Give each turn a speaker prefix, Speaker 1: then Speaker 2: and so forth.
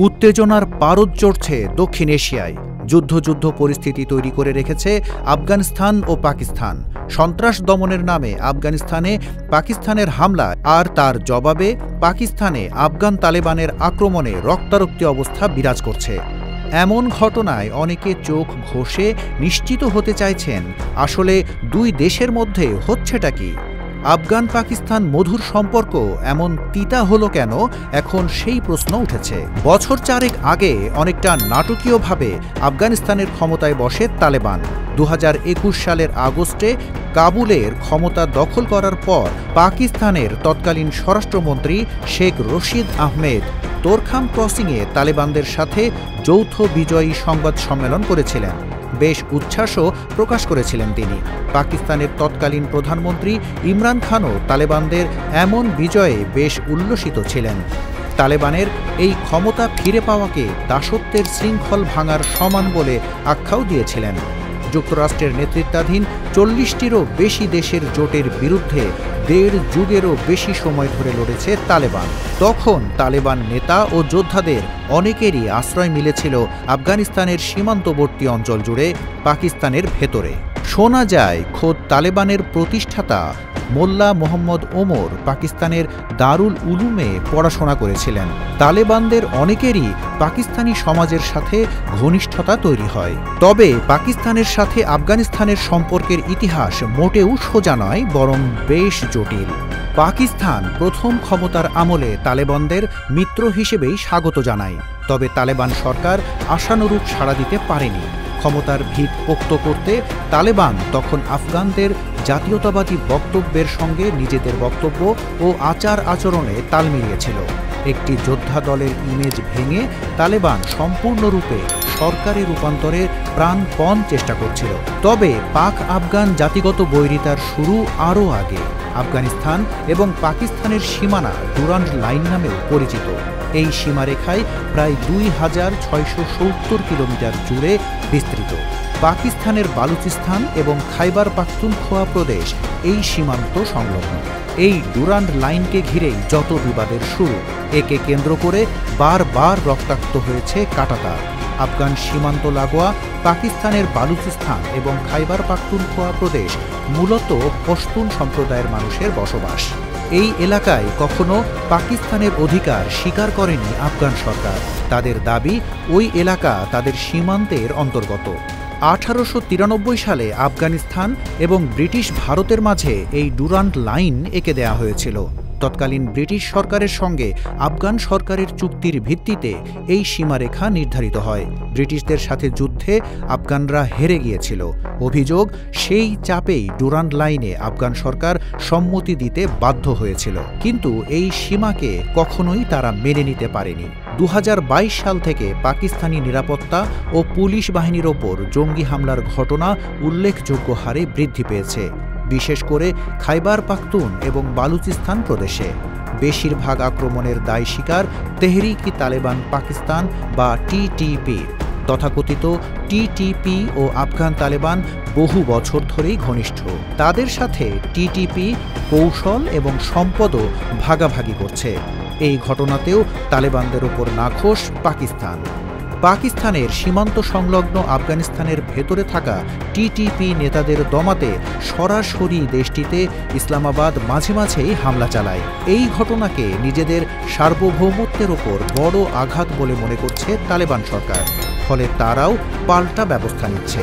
Speaker 1: উত্তেজনার পারদ চড়ছে দক্ষিণ এশিয়ায়। যুদ্ধ পরিস্থিতি তৈরি করে রেখেছে আফগানিস্তান ও পাকিস্তান। সন্ত্রাস দমনের নামে আফগানিস্তানে পাকিস্তানের হামলা আর তার জবাবে পাকিস্তানে আফগান তালেবানের আক্রমণে রক্তারক্তি অবস্থা বিরাজ করছে। এমন ঘটনায় অনেকে চোখ ঘষে নিশ্চিত হতে চাইছেন আসলে দুই দেশের মধ্যে হচ্ছেটা কি। আফগান পাকিস্তান মধুর সম্পর্ক এমন তিতা হলো কেন, এখন সেই প্রশ্ন উঠেছে। বছর চারেক আগে অনেকটা নাটকীয়ভাবে আফগানিস্তানের ক্ষমতায় বসে তালেবান। 2021 সালের আগস্টে কাবুলের ক্ষমতা দখল করার পর পাকিস্তানের তৎকালীন স্বরাষ্ট্রমন্ত্রী শেখ রশিদ আহমেদ তোরখাম ক্রসিংয়ে তালেবানদের সাথে যৌথ বিজয়ী সংবাদ সম্মেলন করেছিলেন। বেশ উচ্ছ্বাসও প্রকাশ করেছিলেন তিনি। পাকিস্তানের তৎকালীন প্রধানমন্ত্রী ইমরান খানও তালেবানদের এমন বিজয়ে বেশ উল্লসিত ছিলেন। তালেবানের এই ক্ষমতা ফিরে পাওয়াকে দাসত্বের শৃঙ্খল ভাঙার সমান বলে আখ্যাও দিয়েছিলেন। যুক্তরাষ্ট্রের নেতৃত্বাধীন 40টিরও বেশি দেশের জোটের বিরুদ্ধে 1.5 যুগেরও বেশি সময় ধরে লড়েছে তালেবান। তখন তালেবান নেতা ও যোদ্ধাদের অনেকেরই আশ্রয় মিলেছিল আফগানিস্তানের সীমান্তবর্তী অঞ্চল জুড়ে পাকিস্তানের ভেতরে। শোনা যায় খোদ তালেবানের প্রতিষ্ঠাতা মোল্লা মোহাম্মদ ওমর পাকিস্তানের দারুল উলুমে পড়াশোনা করেছিলেন। তালেবানদের অনেকেরই পাকিস্তানি সমাজের সাথে ঘনিষ্ঠতা তৈরি হয়। তবে পাকিস্তানের সাথে আফগানিস্তানের সম্পর্কের ইতিহাস মোটেও সোজা নয়, বরং বেশ জটিল। পাকিস্তান প্রথম ক্ষমতার আমলে তালেবানদের মিত্র হিসেবেই স্বাগত জানায়, তবে তালেবান সরকার আশানুরূপ সাড়া দিতে পারেনি। ক্ষমতার ভিত পোক্ত করতে তালেবান তখন আফগানদের জাতীয়তাবাদী বক্তব্যের সঙ্গে নিজেদের বক্তব্য ও আচার আচরণে তাল মিলিয়েছিল। একটি যোদ্ধা দলের ইমেজ ভেঙে তালেবান সম্পূর্ণরূপে সরকারি রূপান্তরের প্রাণপণ চেষ্টা করছিল। তবে পাক আফগান জাতিগত বৈরিতার শুরু আরও আগে। আফগানিস্তান এবং পাকিস্তানের সীমানা ডুরান্ড লাইন নামেও পরিচিত। এই সীমারেখায় প্রায় 2670 কিলোমিটার জুড়ে বিস্তৃত। পাকিস্তানের বালুচিস্তান এবং খাইবার পাখতুনখোয়া প্রদেশ এই সীমান্ত সংলগ্ন। এই ডুরান্ড লাইনকে ঘিরেই যত বিবাদের শুরু। একে কেন্দ্র করে বারবার রক্তাক্ত হয়েছে কাঁটাতার। আফগান সীমান্ত লাগোয়া পাকিস্তানের বালুচিস্তান এবং খাইবার পাখতুনখোয়া প্রদেশ মূলত পশতুন সম্প্রদায়ের মানুষের বসবাস। এই এলাকায় কখনো পাকিস্তানের অধিকার স্বীকার করেনি আফগান সরকার। তাদের দাবি ওই এলাকা তাদের সীমান্তের অন্তর্গত। 1893 সালে আফগানিস্তান এবং ব্রিটিশ ভারতের মাঝে এই ডুরান্ড লাইন এঁকে দেয়া হয়েছিল। তৎকালীন ব্রিটিশ সরকারের সঙ্গে আফগান সরকারের চুক্তির ভিত্তিতে এই সীমারেখা নির্ধারিত হয়। ব্রিটিশদের সাথে যুদ্ধে আফগানরা হেরে গিয়েছিল। অভিযোগ, সেই চাপেই ডুরান্ড লাইনে আফগান সরকার সম্মতি দিতে বাধ্য হয়েছিল, কিন্তু এই সীমাকে কখনোই তারা মেনে নিতে পারেনি। 2022 সাল থেকে পাকিস্তানি নিরাপত্তা ও পুলিশ বাহিনীর ওপর জঙ্গি হামলার ঘটনা উল্লেখযোগ্য হারে বৃদ্ধি পেয়েছে, বিশেষ করে খাইবার পাখতুন এবং বালুচিস্তান প্রদেশে। বেশিরভাগ আক্রমণের দায় স্বীকার তেহরিক-ই তালেবান পাকিস্তান বা টিটিপি। তথাকথিত টিটিপি ও আফগান তালেবান বহু বছর ধরেই ঘনিষ্ঠ। তাদের সাথে টিটিপি কৌশল এবং সম্পদও ভাগাভাগি করছে। এই ঘটনাতেও তালেবানদের ওপর নাখোশ পাকিস্তান। পাকিস্তানের সীমান্ত সংলগ্ন আফগানিস্তানের ভেতরে থাকা টিটিপি নেতাদের দমাতে সরাসরি দেশটিতে ইসলামাবাদ মাঝে মাঝেই হামলা চালায়। এই ঘটনাকে নিজেদের সার্বভৌমত্বের ওপর বড় আঘাত বলে মনে করছে তালেবান সরকার, ফলে তারাও পাল্টা ব্যবস্থা নিচ্ছে।